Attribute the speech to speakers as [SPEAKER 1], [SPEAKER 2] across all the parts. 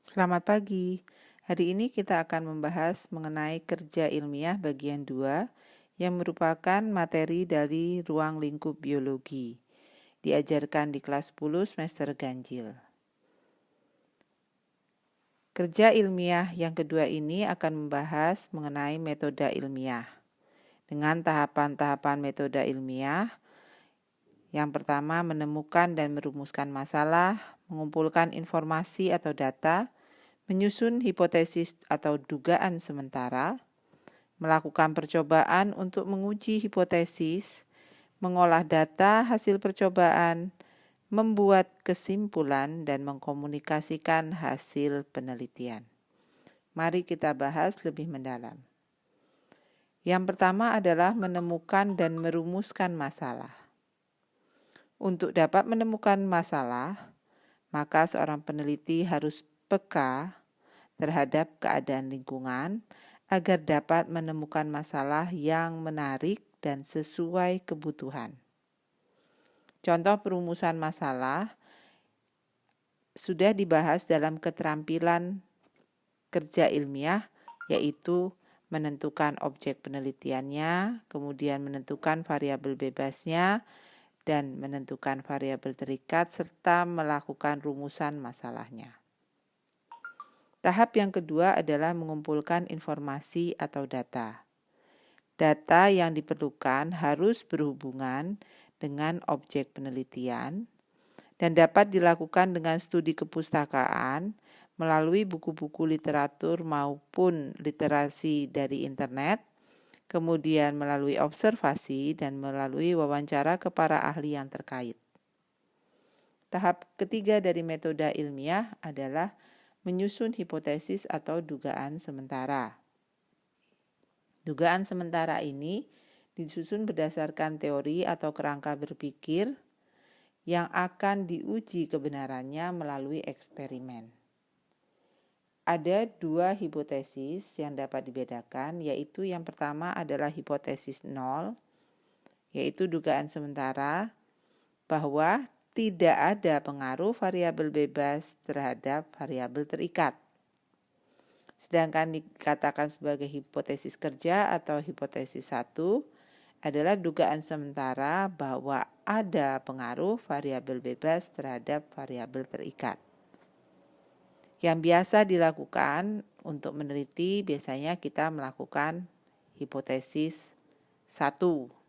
[SPEAKER 1] Selamat pagi. Hari ini kita akan membahas mengenai kerja ilmiah bagian 2 yang merupakan materi dari ruang lingkup biologi. Diajarkan di kelas 10 semester ganjil. Kerja ilmiah yang kedua ini akan membahas mengenai metode ilmiah. Dengan tahapan-tahapan metode ilmiah, yang pertama menemukan dan merumuskan masalah, mengumpulkan informasi atau data, menyusun hipotesis atau dugaan sementara, melakukan percobaan untuk menguji hipotesis, mengolah data hasil percobaan, membuat kesimpulan, dan mengkomunikasikan hasil penelitian. Mari kita bahas lebih mendalam. Yang pertama adalah menemukan dan merumuskan masalah. Untuk dapat menemukan masalah, maka seorang peneliti harus peka terhadap keadaan lingkungan agar dapat menemukan masalah yang menarik dan sesuai kebutuhan. Contoh perumusan masalah sudah dibahas dalam keterampilan kerja ilmiah, yaitu menentukan objek penelitiannya, kemudian menentukan variabel bebasnya, dan menentukan variabel terikat, serta melakukan rumusan masalahnya. Tahap yang kedua adalah mengumpulkan informasi atau data. Data yang diperlukan harus berhubungan dengan objek penelitian dan dapat dilakukan dengan studi kepustakaan melalui buku-buku literatur maupun literasi dari internet, kemudian melalui observasi dan melalui wawancara ke para ahli yang terkait. Tahap ketiga dari metode ilmiah adalah menyusun hipotesis atau dugaan sementara. Dugaan sementara ini disusun berdasarkan teori atau kerangka berpikir yang akan diuji kebenarannya melalui eksperimen. Ada dua hipotesis yang dapat dibedakan, yaitu yang pertama adalah hipotesis nol, yaitu dugaan sementara bahwa tidak ada pengaruh variabel bebas terhadap variabel terikat. Sedangkan dikatakan sebagai hipotesis kerja atau hipotesis 1 adalah dugaan sementara bahwa ada pengaruh variabel bebas terhadap variabel terikat. Yang biasa dilakukan untuk meneliti biasanya kita melakukan hipotesis 1.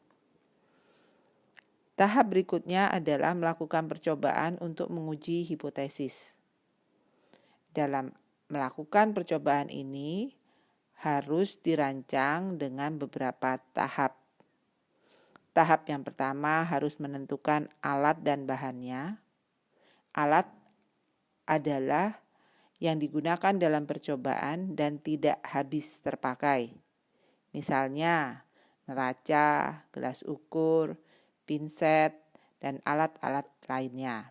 [SPEAKER 1] Tahap berikutnya adalah melakukan percobaan untuk menguji hipotesis. Dalam melakukan percobaan ini harus dirancang dengan beberapa tahap. Tahap yang pertama harus menentukan alat dan bahannya. Alat adalah yang digunakan dalam percobaan dan tidak habis terpakai. Misalnya neraca, gelas ukur, pinset, dan alat-alat lainnya.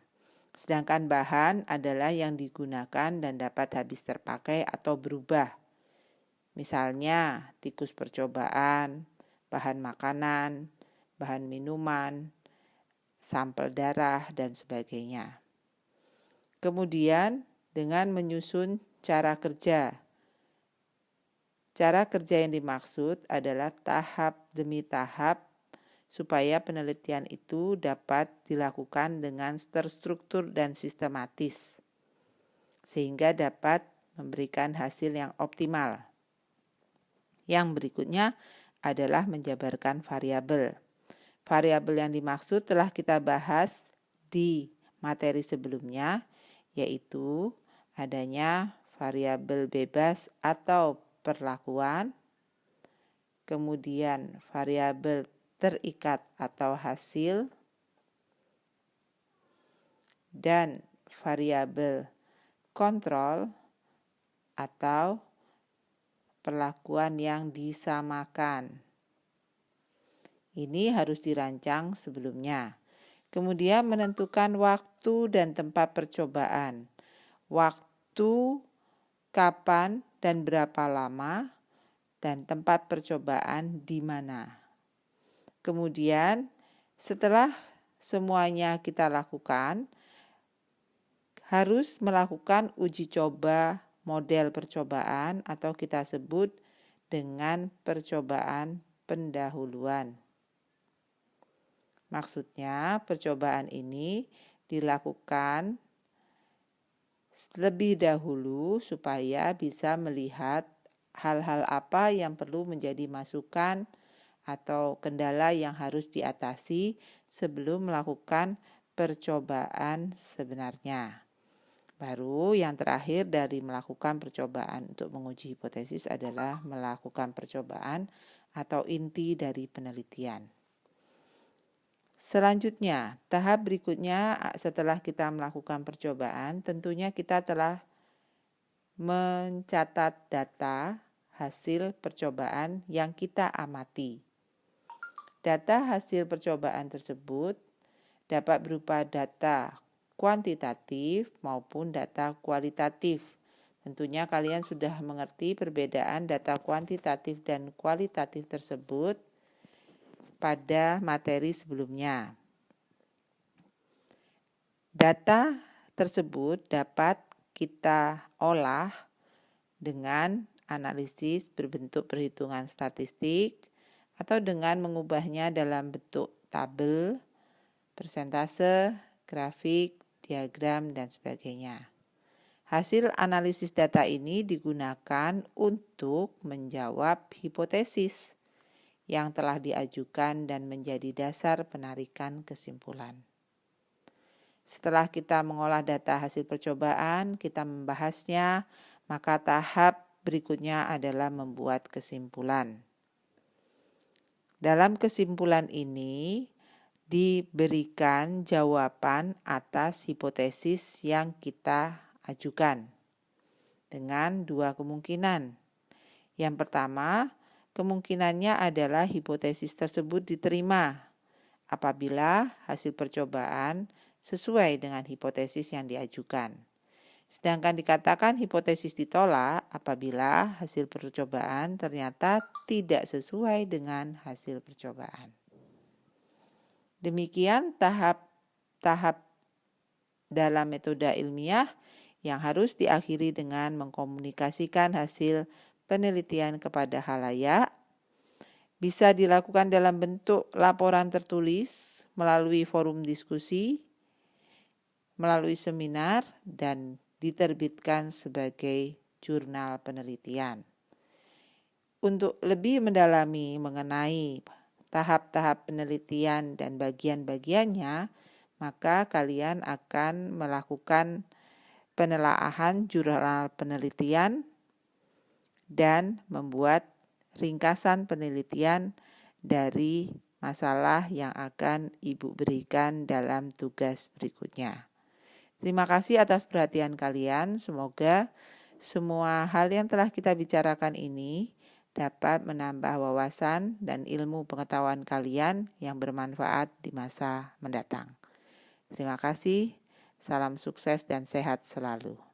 [SPEAKER 1] Sedangkan bahan adalah yang digunakan dan dapat habis terpakai atau berubah. Misalnya tikus percobaan, bahan makanan, bahan minuman, sampel darah, dan sebagainya. Kemudian dengan menyusun cara kerja. Cara kerja yang dimaksud adalah tahap demi tahap supaya penelitian itu dapat dilakukan dengan terstruktur dan sistematis, sehingga dapat memberikan hasil yang optimal. Yang berikutnya adalah menjabarkan variabel. Variabel yang dimaksud telah kita bahas di materi sebelumnya, yaitu adanya variabel bebas atau perlakuan, kemudian variabel terikat atau hasil, dan variabel kontrol atau perlakuan yang disamakan. Ini harus dirancang sebelumnya. Kemudian menentukan waktu dan tempat percobaan. Waktu, kapan dan berapa lama, dan tempat percobaan di mana. Kemudian setelah semuanya kita lakukan, harus melakukan uji coba model percobaan atau kita sebut dengan percobaan pendahuluan. Maksudnya, percobaan ini dilakukan lebih dahulu supaya bisa melihat hal-hal apa yang perlu menjadi masukan atau kendala yang harus diatasi sebelum melakukan percobaan sebenarnya. Baru yang terakhir dari melakukan percobaan untuk menguji hipotesis adalah melakukan percobaan atau inti dari penelitian. Selanjutnya, tahap berikutnya setelah kita melakukan percobaan, tentunya kita telah mencatat data hasil percobaan yang kita amati. Data hasil percobaan tersebut dapat berupa data kuantitatif maupun data kualitatif. Tentunya kalian sudah mengerti perbedaan data kuantitatif dan kualitatif tersebut pada materi sebelumnya. Data tersebut dapat kita olah dengan analisis berbentuk perhitungan statistik atau dengan mengubahnya dalam bentuk tabel, persentase, grafik, diagram, dan sebagainya. Hasil analisis data ini digunakan untuk menjawab hipotesis yang telah diajukan dan menjadi dasar penarikan kesimpulan. Setelah kita mengolah data hasil percobaan, kita membahasnya, maka tahap berikutnya adalah membuat kesimpulan. Dalam kesimpulan ini diberikan jawaban atas hipotesis yang kita ajukan dengan dua kemungkinan. Yang pertama, kemungkinannya adalah hipotesis tersebut diterima apabila hasil percobaan sesuai dengan hipotesis yang diajukan. Sedangkan dikatakan hipotesis ditolak apabila hasil percobaan ternyata tidak sesuai dengan hasil percobaan. Demikian tahap-tahap dalam metode ilmiah yang harus diakhiri dengan mengkomunikasikan hasil penelitian kepada khalayak, bisa dilakukan dalam bentuk laporan tertulis, melalui forum diskusi, melalui seminar, dan diterbitkan sebagai jurnal penelitian. Untuk lebih mendalami mengenai tahap-tahap penelitian dan bagian-bagiannya, maka kalian akan melakukan penelaahan jurnal penelitian dan membuat ringkasan penelitian dari masalah yang akan Ibu berikan dalam tugas berikutnya. Terima kasih atas perhatian kalian. Semoga semua hal yang telah kita bicarakan ini dapat menambah wawasan dan ilmu pengetahuan kalian yang bermanfaat di masa mendatang. Terima kasih. Salam sukses dan sehat selalu.